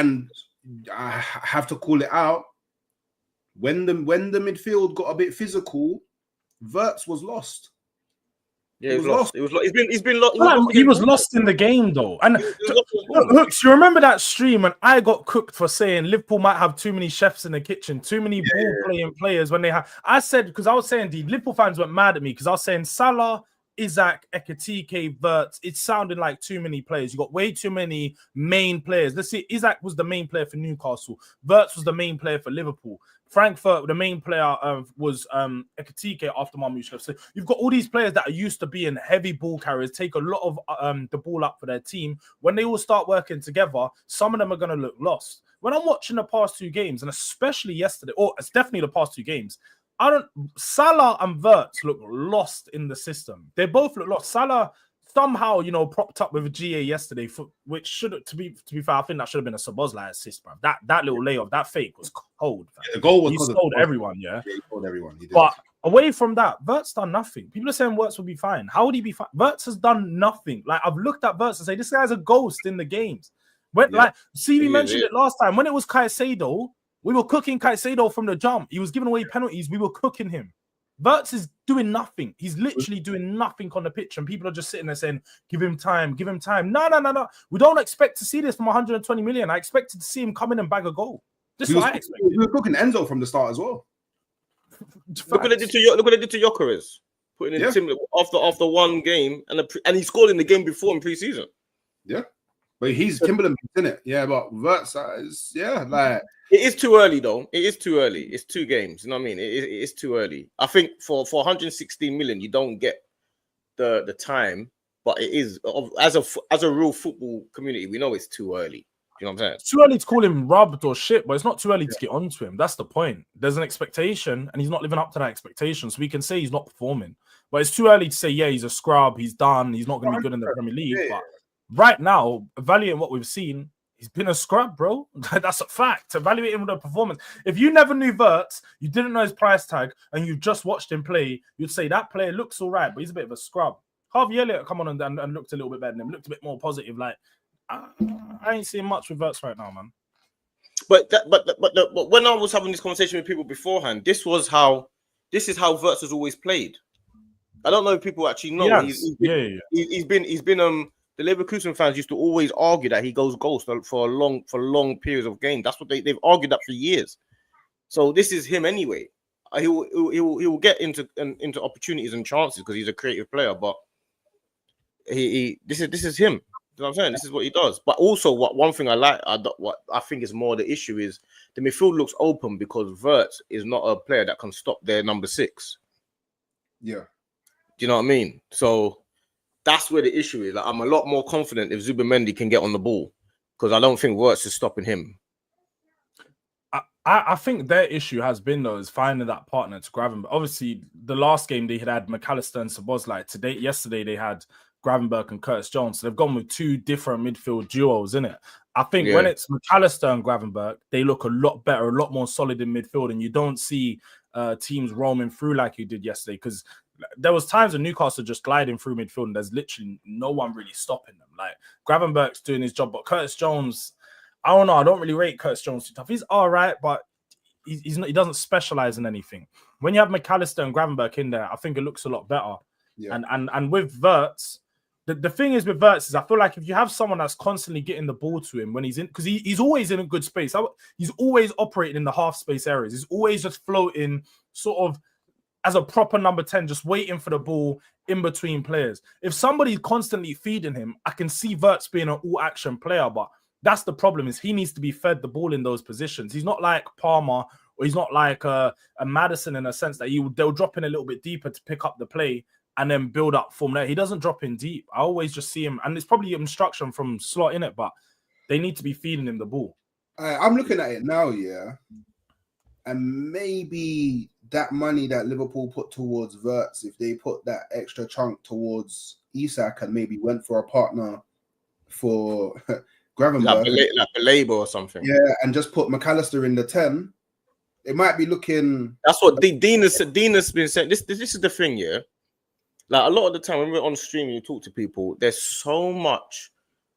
And I have to call it out. When the midfield got a bit physical, WIRTZ was lost. Yeah, he was lost. He was lost in the game though. And Hooks, you remember that stream when I got cooked for saying Liverpool might have too many chefs in the kitchen, too many ball playing players when they have. I said, because I was saying the Liverpool fans went mad at me because I was saying Salah, Isaac, Ekitike, WIRTZ. It sounded like too many players. You got way too many main players. Let's see, Isaac was the main player for Newcastle. WIRTZ was the main player for Liverpool. Frankfurt, the main player was Ekitike after Marmoush left. So you've got all these players that are used to being heavy ball carriers, take a lot of the ball up for their team. When they all start working together, some of them are going to look lost. When I'm watching the past two games, and especially yesterday, or it's definitely the past two games, Salah and WIRTZ look lost in the system. They both look lost. Salah somehow, propped up with a GA yesterday, which should, to be fair, I think that should have been a Szoboszlai assist, bro. That little layoff, that fake was cold. Yeah, the goal was he sold everyone, yeah. He sold everyone. He did. But away from that, WIRTZ done nothing. People are saying WIRTZ will be fine. How would he be fine? WIRTZ has done nothing. Like, I've looked at WIRTZ and say this guy's a ghost in the games. When CV mentioned it last time, when it was Caicedo, we were cooking Caicedo from the jump. He was giving away penalties. We were cooking him. WIRTZ is doing nothing. He's literally doing nothing on the pitch, and people are just sitting there saying, give him time, give him time. No. We don't expect to see this from 120 million. I expected to see him come in and bag a goal. This is what I expected. We were cooking Enzo from the start as well. Look what they did to Gyökeres. Putting in similar after one game, and he scored in the game before in pre-season. Yeah. But he's Timberland, isn't it? Yeah, but WIRTZ is, like... It is too early, though. It is too early. It's 2 games. You know what I mean? It is too early. I think for 116 million, you don't get the time, but it is as a real football community, we know it's too early. You know what I'm saying? It's too early to call him rubbed or shit, but it's not too early to get onto him. That's the point. There's an expectation, and he's not living up to that expectation. So we can say he's not performing, but it's too early to say, he's a scrub, he's done, he's not going to be good in the Premier League. But right now, evaluating what we've seen, he's been a scrub, bro. That's a fact. Evaluating the performance. If you never knew WIRTZ, you didn't know his price tag, and you just watched him play, you'd say that player looks all right, but he's a bit of a scrub. Harvey Elliott come on and looked a little bit better than him, looked a bit more positive. Like, I ain't seeing much with WIRTZ right now, man. But when I was having this conversation with people beforehand, this is how WIRTZ has always played. I don't know if people actually know. He's been the Leverkusen fans used to always argue that he goes ghost for long periods of games. That's what they've argued that for years. So this is him anyway. He will get into opportunities and chances because he's a creative player. But this is him. You know what I'm saying? This is what he does. But also, one thing what I think is more the issue is the midfield looks open because WIRTZ is not a player that can stop their number 6. Yeah. Do you know what I mean? So that's where the issue is. Like, I'm a lot more confident if Zubimendi can get on the ball because I don't think WIRTZ is stopping him. I think their issue has been, though, is finding that partner to Gravenberch. Obviously, the last game they had McAllister and Szoboszlai. Yesterday they had Gravenberch and Curtis Jones. So they've gone with 2 different midfield duos, innit? I think when it's McAllister and Gravenberch, they look a lot better, a lot more solid in midfield, and you don't see teams roaming through like you did yesterday because there was times when Newcastle just gliding through midfield and there's literally no one really stopping them. Like, Gravenberch's doing his job, but Curtis Jones, I don't know. I don't really rate Curtis Jones too tough. He's all right, but he's not, he doesn't specialize in anything. When you have McAllister and Gravenberch in there, I think it looks a lot better. Yeah. And with WIRTZ, the thing is with WIRTZ is I feel like if you have someone that's constantly getting the ball to him when he's in, because he's always in a good space. He's always operating in the half space areas. He's always just floating sort of as a proper number 10, just waiting for the ball in between players. If somebody's constantly feeding him, I can see WIRTZ being an all-action player, but that's the problem, is he needs to be fed the ball in those positions. He's not like Palmer, or he's not like a Maddison in a sense that they'll drop in a little bit deeper to pick up the play and then build up from there. He doesn't drop in deep. I always just see him, and it's probably instruction from Slot in it, but they need to be feeding him the ball. I'm looking at it now, yeah, and maybe that money that Liverpool put towards WIRTZ, if they put that extra chunk towards Isak and maybe went for a partner for Gravenberch, like a label or something, yeah, and just put McAllister in the 10, it might be looking. That's what Dean has been saying. This is the thing, yeah. Like, a lot of the time when we're on stream and you talk to people, there's so much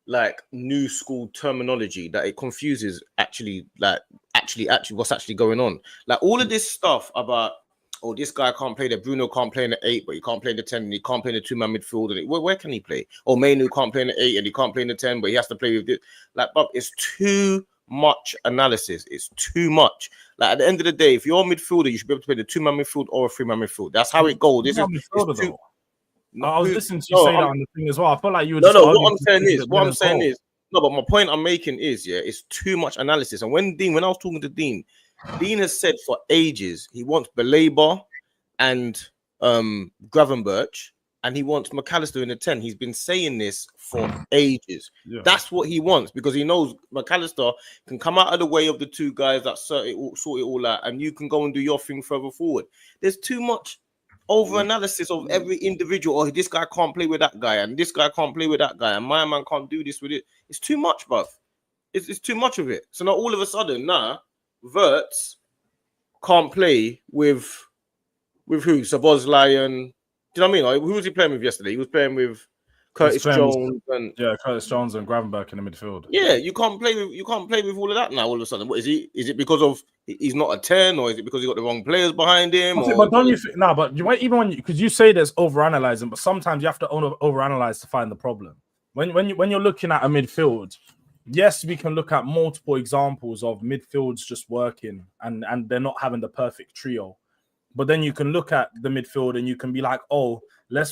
like new school terminology that it confuses actually what's actually going on. Like all of this stuff about, oh, this guy can't play Bruno can't play in the 8, but he can't play in the 10, and he can't play in the 2-man midfield. And where can he play? Or Mainu can't play in the 8 and he can't play in the 10, but he has to play with this. Like, but it's too much analysis. It's too much. Like at the end of the day, if you're a midfielder, you should be able to play the 2-man midfield or a 3-man midfield. That's how it goes. This is midfielder, I was listening to you say that on the thing as well. I feel like you were what I'm saying is, no, but my point I'm making is, it's too much analysis. And when I was talking to Dean has said for ages he wants Belabor and Gravenberch, and he wants McAllister in the 10. He's been saying this for ages. Yeah. That's what he wants, because he knows McAllister can come out of the way of the two guys that sort it all out, and you can go and do your thing further forward. There's too much over analysis of every individual. Oh, this guy can't play with that guy, and this guy can't play with that guy, and my man can't do this with it. It's too much, bruv. It's too much of it. So now all of a sudden, WIRTZ can't play with who? Szoboszlai and do you know what I mean? Like, who was he playing with yesterday? He was playing with Curtis Jones and Curtis Jones and Gravenberch in the midfield. Yeah, you can't play with all of that now. All of a sudden, what is he? Is it because of he's not a 10, or is it because he got the wrong players behind him? But don't you think? No, but even when because you say there's overanalyzing, but sometimes you have to overanalyze to find the problem. When you're looking at a midfield, yes, we can look at multiple examples of midfields just working and they're not having the perfect trio. But then you can look at the midfield and you can be like, oh,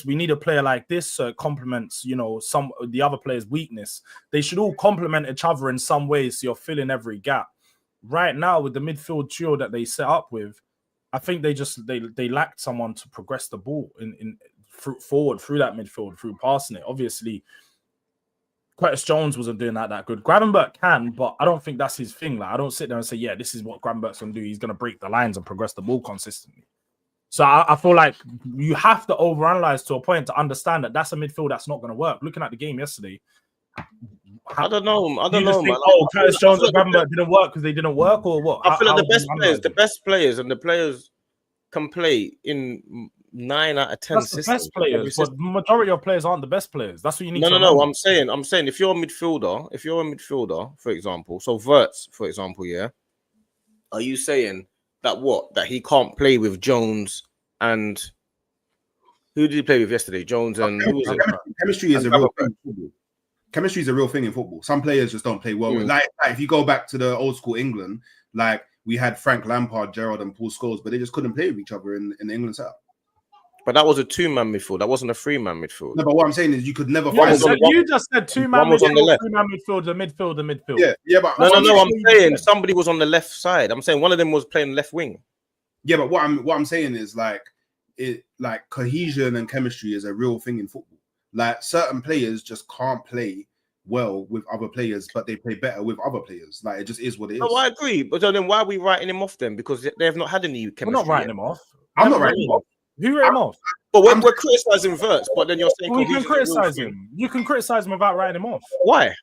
we need a player like this so it complements, some of the other player's weakness. They should all complement each other in some ways, so you're filling every gap. Right now, with the midfield trio that they set up with, I think they lacked someone to progress the ball forward through that midfield, through passing it. Obviously, Curtis Jones wasn't doing that good. Gravenberch can, but I don't think that's his thing. Like, I don't sit there and say, yeah, this is what Gravenberch's going to do. He's going to break the lines and progress the ball consistently. So I feel like you have to overanalyze to a point to understand that that's a midfield that's not going to work. Looking at the game yesterday, I don't know, man. Curtis Jones and Gravenberch didn't work because they didn't work, or what? I feel like the best players and the players can play in 9 out of 10 that's the best players, but the majority of players aren't the best players. That's what you need to know. I'm saying if you're a midfielder, for example, so WIRTZ, for example, yeah, are you saying that he can't play with Jones and who did he play with yesterday? Jones and who was it? Chemistry is a real thing in football. Chemistry is a real thing in football. Some players just don't play well. Like if you go back to the old school England, like we had Frank Lampard, Gerrard, and Paul Scholes, but they just couldn't play with each other in the England setup. But that was a 2-man midfield. That wasn't a 3-man midfield. No, but what I'm saying is you could never find. You just said 2-man midfield, 3-man midfield, the midfield. Yeah, but no. I'm saying somebody was on the left side. I'm saying one of them was playing left wing. Yeah, but what I'm saying is like cohesion and chemistry is a real thing in football. Like certain players just can't play well with other players, but they play better with other players. Like it just is what it is. No, I agree. But then why are we writing him off then? Because they have not had any chemistry. We're not writing him off. I'm not writing him off. Who wrote him off? But we're criticizing WIRTZ, but then you're saying you can criticize him. You can criticize him without writing him off. Why?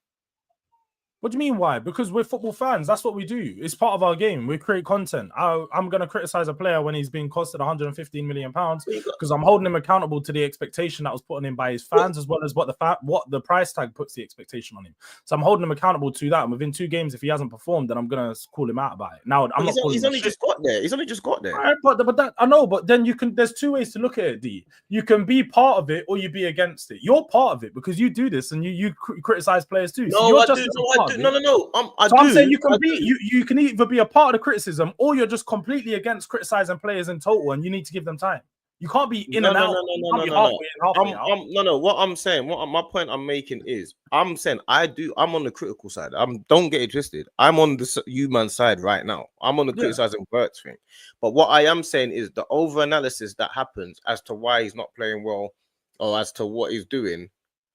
What do you mean why? Because we're football fans. That's what we do. It's part of our game. We create content. I'm going to criticize a player when he's being costed 115 million pounds because I'm holding him accountable to the expectation that was put on him by his fans, as well as what the price tag puts the expectation on him. So I'm holding him accountable to that. And within 2 games, if he hasn't performed, then I'm going to call him out about it. Now I'm not. He's only just got there. He's only just got there. Right, but that I know. But then there's 2 ways to look at it. D. You can be part of it or you be against it. You're part of it because you do this and you criticize players too. So I do. No. I'm saying you can either be a part of the criticism or you're just completely against criticizing players in total, and you need to give them time. You can't be in and out. No. What I'm saying, my point I'm making is, I'm saying I'm on the critical side. Don't get it twisted. I'm on the human side right now. I'm on the criticizing WIRTZ thing. But what I am saying is the over analysis that happens as to why he's not playing well or as to what he's doing,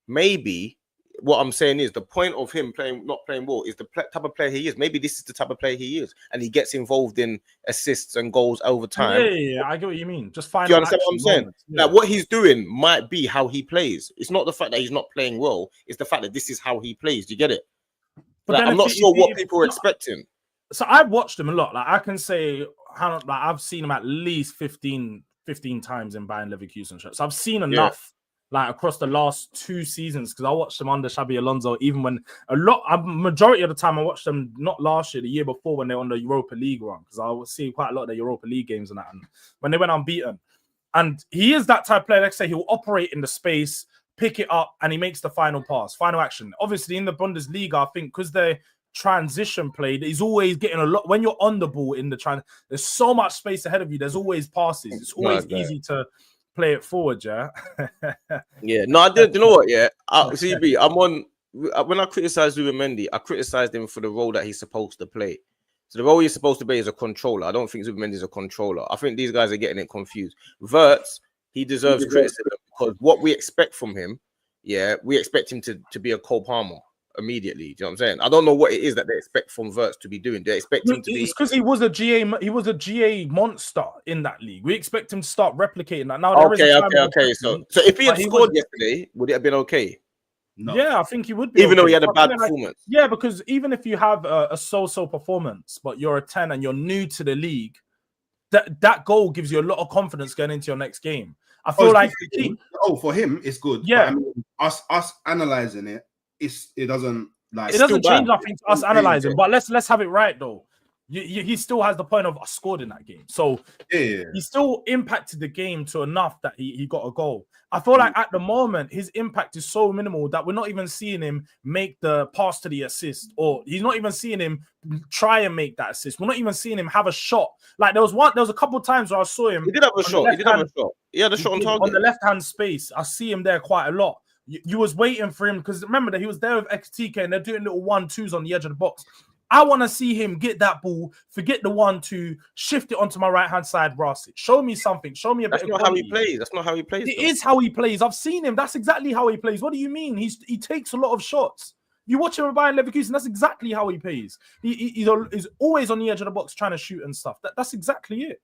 maybe. What I'm saying is the point of him not playing well is the type of player he is. Maybe this is the type of player he is, and he gets involved in assists and goals over time. Yeah, I get what you mean. Just find. Do you understand what I'm saying? Yeah. Like what he's doing might be how he plays. It's not the fact that he's not playing well. It's the fact that this is how he plays. Do you get it? But I'm not sure what people are expecting. So I've watched him a lot. Like I can say, I've seen him at least 15 times in Bayern Leverkusen shirts. So I've seen enough like across the last 2 seasons, because I watched them under Xabi Alonso, even when majority of the time I watched them not last year, the year before when they were on the Europa League run, because I was seeing quite a lot of the Europa League games and that, and when they went unbeaten. And he is that type of player, like I say, he'll operate in the space, pick it up, and he makes the final pass, final action. Obviously, in the Bundesliga, I think because they're transition play, he's always getting a lot. When you're on the ball in the there's so much space ahead of you. There's always passes. It's always easy to play it forward, yeah. Yeah, no, I did. You know what? Yeah, CB, I'm on. When I criticized Zubimendi, I criticized him for the role that he's supposed to play. So the role he's supposed to play is a controller. I don't think Zubimendi is a controller. I think these guys are getting it confused. WIRTZ, he deserves criticism because what we expect from him, we expect him to be a Cole Palmer immediately. Do you know what I'm saying? I don't know what it is that they expect from WIRTZ to be doing. They expect him to be. It's because he was a GA monster in that league. We expect him to start replicating that. Now, okay. So if he had scored yesterday, would it have been okay? No. Yeah, I think he would be. Even though he had a bad performance. Yeah, because even if you have a so-so performance, but you're a 10 and you're new to the league, that goal gives you a lot of confidence going into your next game. I feel for him, it's good. Yeah, but I mean, us analyzing it, it doesn't like. It doesn't change nothing to us analyzing. But let's have it right though. He still has the point of us scored in that game, so he still impacted the game to enough that he got a goal. I feel like at the moment his impact is so minimal that we're not even seeing him make the pass to the assist, or he's not even seeing him try and make that assist. We're not even seeing him have a shot. Like there was a couple of times where I saw him. He did have a shot. He had a shot on target on the left-hand space. I see him there quite a lot. You was waiting for him because remember that he was there with XTK and they're doing little 1-2s on the edge of the box. I want to see him get that ball, forget the 1-2, shift it onto my right-hand side, Ross. Show me something. Show me a bit. That's not how he plays. That's not how he plays. It is how he plays. I've seen him. That's exactly how he plays. What do you mean? He takes a lot of shots. You watch him with Bayern Leverkusen, that's exactly how he plays. He's always on the edge of the box trying to shoot and stuff. That's exactly it.